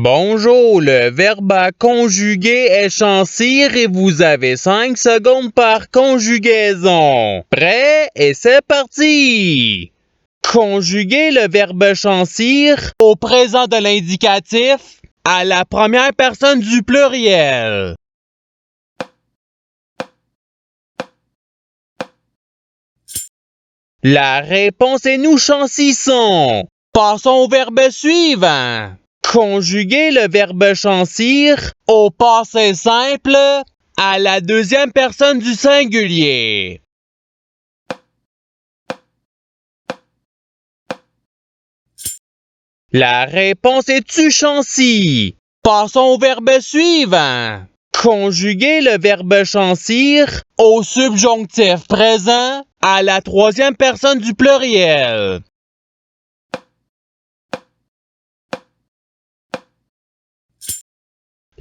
Bonjour, le verbe à conjuguer est chancir et vous avez 5 secondes par conjugaison. Prêt? Et c'est parti! Conjuguer le verbe chancir au présent de l'indicatif à la première personne du pluriel. La réponse est nous chancissons. Passons au verbe suivant. Conjuguer le verbe chancir au passé simple à la deuxième personne du singulier. La réponse est tu chancis. Passons au verbe suivant. Conjuguer le verbe chancir au subjonctif présent à la troisième personne du pluriel.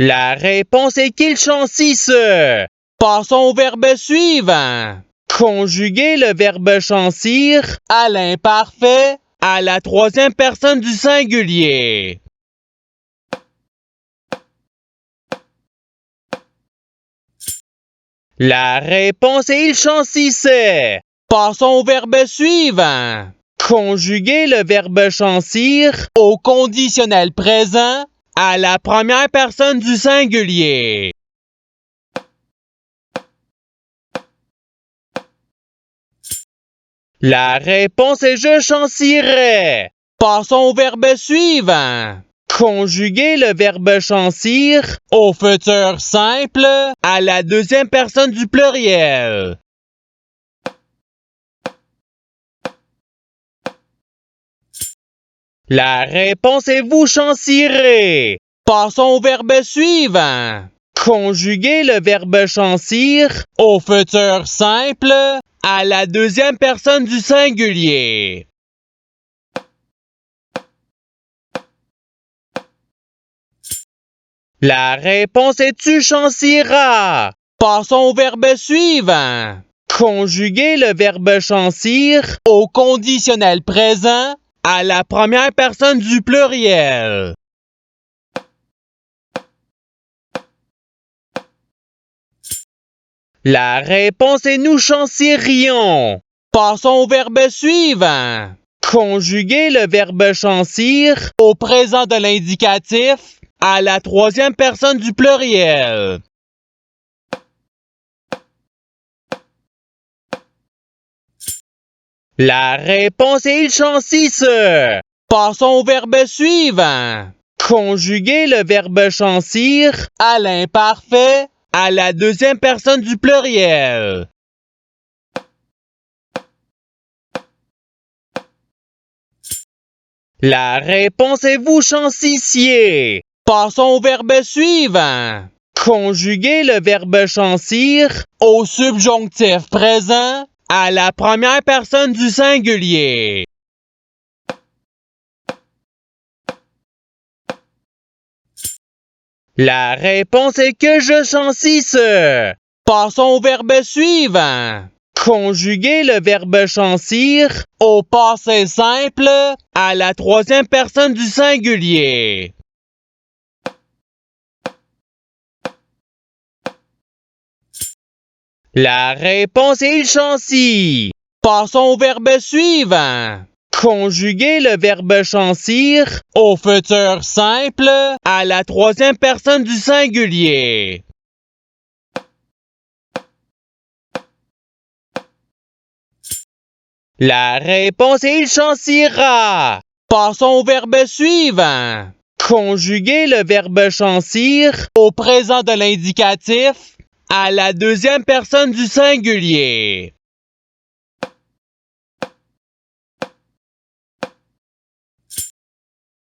La réponse est qu'il chancisse. Passons au verbe suivant. Conjuguer le verbe chancir à l'imparfait à la troisième personne du singulier. La réponse est il chancissait. Passons au verbe suivant. Conjuguer le verbe chancir au conditionnel présent à la première personne du singulier. La réponse est je chancirais. Passons au verbe suivant. Conjuguer le verbe chancir au futur simple à la deuxième personne du pluriel. La réponse est vous chancirez. Passons au verbe suivant. Conjuguer le verbe chancir au futur simple à la deuxième personne du singulier. La réponse est tu chanciras. Passons au verbe suivant. Conjuguer le verbe chancir au conditionnel présent à la première personne du pluriel. La réponse est nous chancirions. Passons au verbe suivant. Conjuguer le verbe chancir au présent de l'indicatif à la troisième personne du pluriel. La réponse est il chancisse. Passons au verbe suivant. Conjuguer le verbe chancir à l'imparfait à la deuxième personne du pluriel. La réponse est vous chancissiez. Passons au verbe suivant. Conjuguer le verbe chancir au subjonctif présent à la première personne du singulier. La réponse est que je chancisse. Passons au verbe suivant. Conjuguer le verbe chancir au passé simple à la troisième personne du singulier. La réponse est il chancis. Passons au verbe suivant. Conjuguer le verbe chancir au futur simple à la troisième personne du singulier. La réponse est il chancira. Passons au verbe suivant. Conjuguer le verbe chancir au présent de l'indicatif à la deuxième personne du singulier.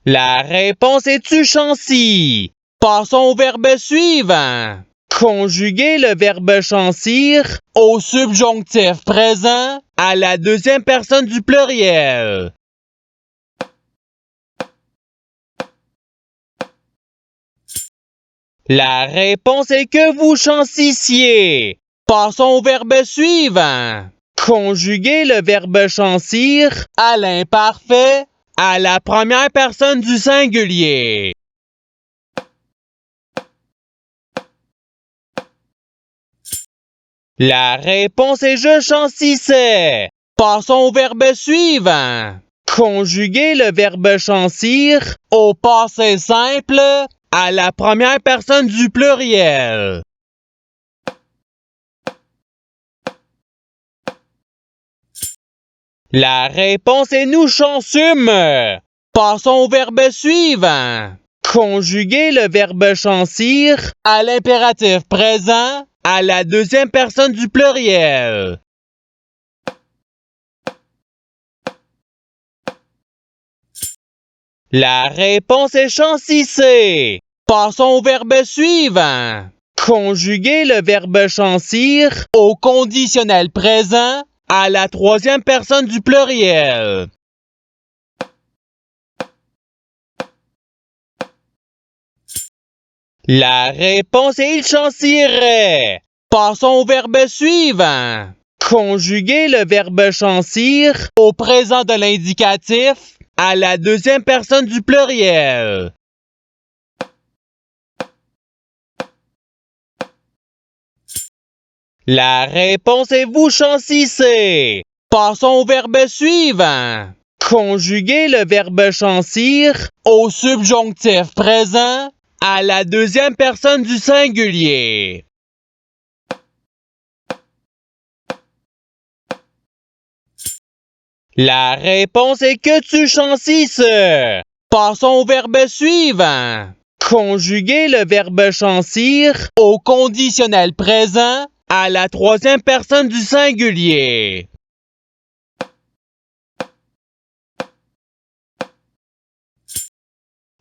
La réponse est tu chancis. Passons au verbe suivant. Conjuguer le verbe chancir au subjonctif présent à la deuxième personne du pluriel. La réponse est que vous chancissiez. Passons au verbe suivant. Conjuguer le verbe chancir à l'imparfait à la première personne du singulier. La réponse est je chancissais. Passons au verbe suivant. Conjuguer le verbe chancir au passé simple à la première personne du pluriel. La réponse est nous chansûmes. Passons au verbe suivant. Conjuguer le verbe chancir à l'impératif présent à la deuxième personne du pluriel. La réponse est chancissez. Passons au verbe suivant. Conjuguer le verbe chancir au conditionnel présent à la troisième personne du pluriel. La réponse est il chancirait. Passons au verbe suivant. Conjuguer le verbe chancir au présent de l'indicatif à la deuxième personne du pluriel. La réponse est vous chancissez. Passons au verbe suivant. Conjuguer le verbe chancir au subjonctif présent à la deuxième personne du singulier. La réponse est que tu chancisses. Passons au verbe suivant. Conjuguer le verbe chancir au conditionnel présent à la troisième personne du singulier.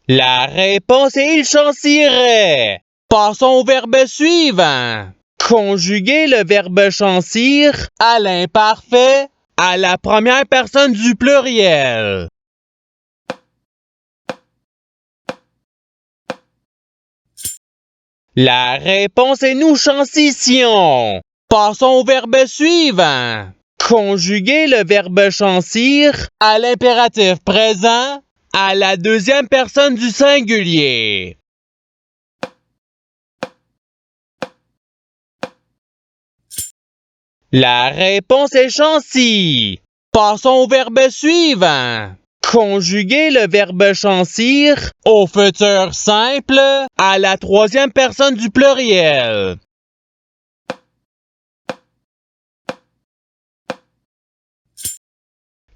La réponse est il chancirait. Passons au verbe suivant. Conjuguer le verbe chancir à l'imparfait à la première personne du pluriel. La réponse est nous chancissions. Passons au verbe suivant. Conjuguer le verbe chancir à l'impératif présent à la deuxième personne du singulier. La réponse est chancy. Passons au verbe suivant. Conjuguer le verbe chancir au futur simple à la troisième personne du pluriel.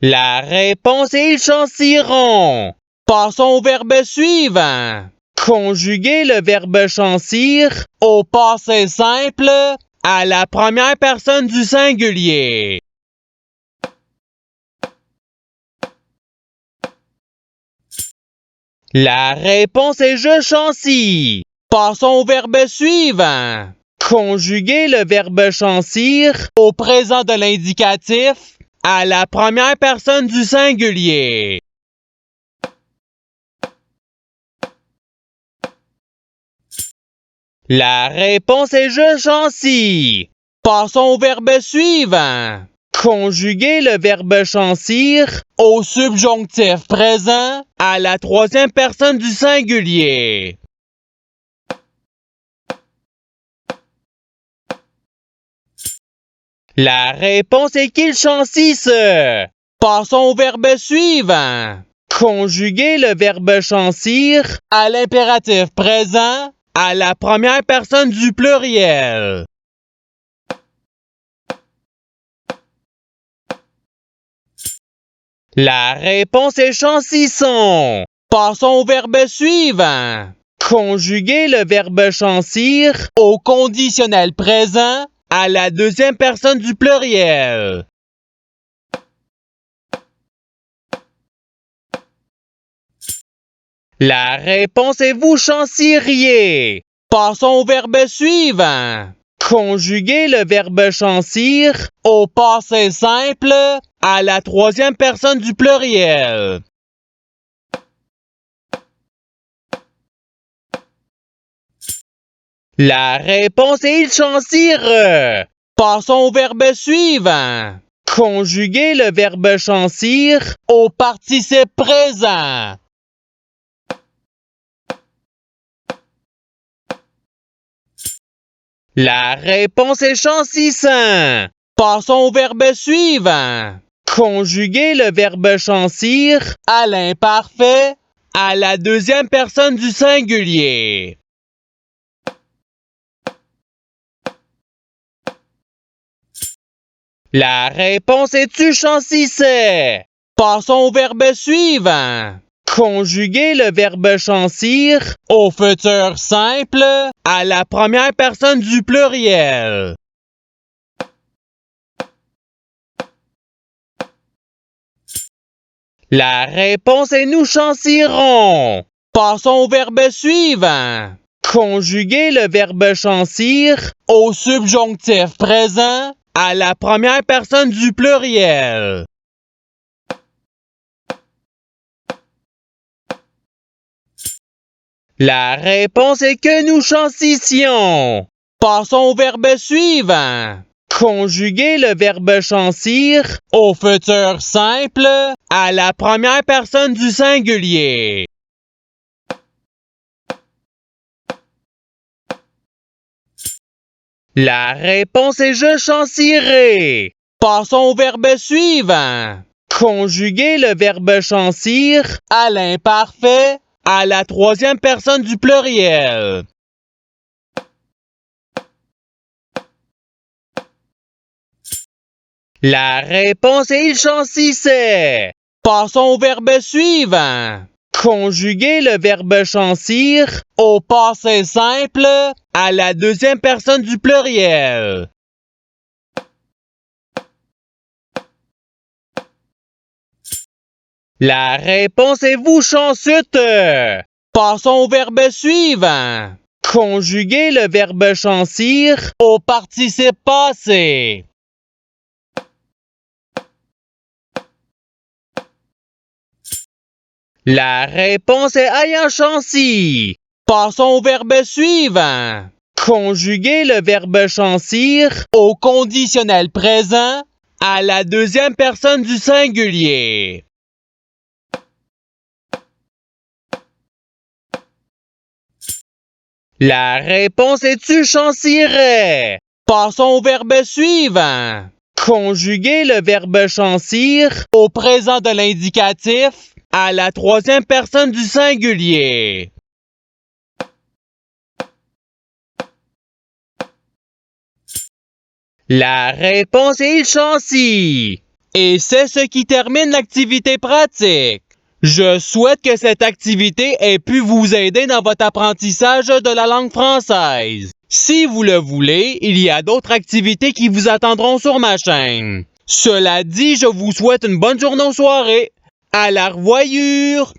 La réponse est ils chanciront. Passons au verbe suivant. Conjuguer le verbe chancir au passé simple à la première personne du singulier. La réponse est je chancie. Passons au verbe suivant. Conjuguer le verbe chancir au présent de l'indicatif à la première personne du singulier. La réponse est je chancie. Passons au verbe suivant. Conjuguer le verbe chancir au subjonctif présent à la troisième personne du singulier. La réponse est qu'ils chancissent. Passons au verbe suivant. Conjuguer le verbe chancir à l'impératif présent à la première personne du pluriel. La réponse est chancissons. Passons au verbe suivant. Conjuguer le verbe chancir au conditionnel présent à la deuxième personne du pluriel. La réponse est vous chanciriez. Passons au verbe suivant. Conjuguer le verbe chancir au passé simple à la troisième personne du pluriel. La réponse est il chancire. Passons au verbe suivant. Conjuguer le verbe chancir au participe présent. La réponse est chancissant. Passons au verbe suivant. Conjuguer le verbe chancir à l'imparfait à la deuxième personne du singulier. La réponse est tu chancissais. Passons au verbe suivant. Conjuguer le verbe chancir au futur simple à la première personne du pluriel. La réponse est nous chancirons. Passons au verbe suivant. Conjuguer le verbe chancir au subjonctif présent à la première personne du pluriel. La réponse est que nous chancissions. Passons au verbe suivant. Conjuguer le verbe chancir au futur simple à la première personne du singulier. La réponse est je chancirai. Passons au verbe suivant. Conjuguer le verbe chancir à l'imparfait à la troisième personne du pluriel. La réponse est il chancissait. Passons au verbe suivant. Conjuguer le verbe chancir au passé simple à la deuxième personne du pluriel. La réponse est vous chancûtes. Passons au verbe suivant. Conjuguer le verbe chancir au participe passé. La réponse est ayant chanci. Passons au verbe suivant. Conjuguer le verbe chancir au conditionnel présent à la deuxième personne du singulier. La réponse est tu chancirais. Passons au verbe suivant. Conjuguer le verbe chancir au présent de l'indicatif à la troisième personne du singulier. La réponse est il chanci. Et c'est ce qui termine l'activité pratique. Je souhaite que cette activité ait pu vous aider dans votre apprentissage de la langue française. Si vous le voulez, il y a d'autres activités qui vous attendront sur ma chaîne. Cela dit, je vous souhaite une bonne journée ou soirée. À la revoyure!